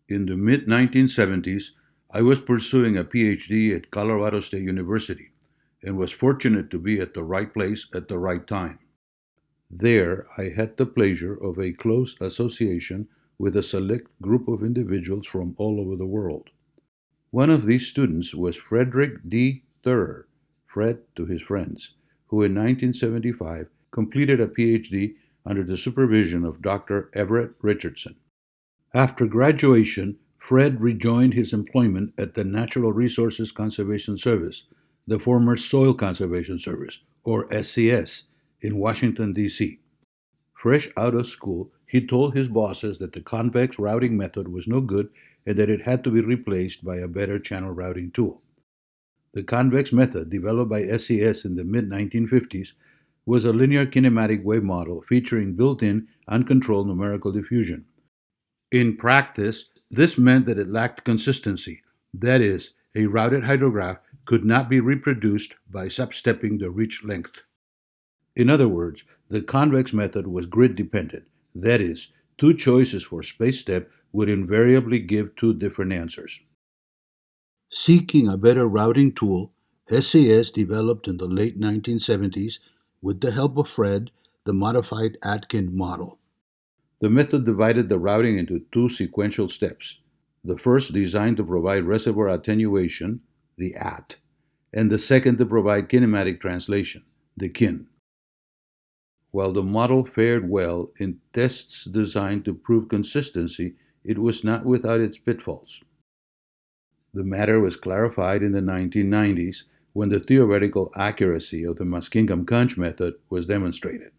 In the mid-1970s, I was pursuing a Ph.D. at Colorado State University and was fortunate to be at the right place at the right time. There, I had the pleasure of a close association with a select group of individuals from all over the world. One of these students was Fredrick D. Theurer, Fred to his friends, who in 1975 completed a Ph.D. under the supervision of Dr. Everett Richardson. After graduation, Fred rejoined his employment at the Natural Resources Conservation Service, the former Soil Conservation Service, or SCS, in Washington, D.C. Fresh out of school, he told his bosses that the convex routing method was no good and that it had to be replaced by a better channel routing tool. The convex method, developed by SCS in the mid-1950s, was a linear kinematic wave model featuring built-in, uncontrolled numerical diffusion. In practice, this meant that it lacked consistency. That is, a routed hydrograph could not be reproduced by substepping the reach length. In other words, the convex method was grid-dependent. That is, two choices for space step would invariably give two different answers. Seeking a better routing tool, SCS developed in the late 1970s, with the help of Fred, the modified Att-Kin model. The method divided the routing into two sequential steps. The first designed to provide reservoir attenuation, the Att, and the second to provide kinematic translation, the Kin. While the model fared well in tests designed to prove consistency, it was not without its pitfalls. The matter was clarified in the 1990s when the theoretical accuracy of the Muskingum-Cunge method was demonstrated.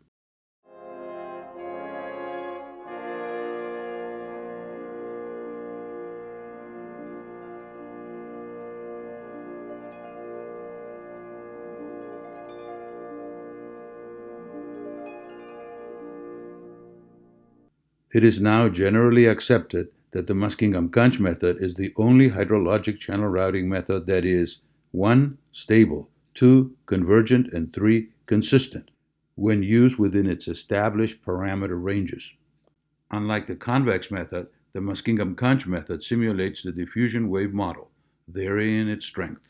It is now generally accepted that the Muskingum-Cunge method is the only hydrologic channel routing method that is 1. Stable, 2. Convergent, and 3. Consistent, when used within its established parameter ranges. Unlike the convex method, the Muskingum-Cunge method simulates the diffusion wave model, varying its strength.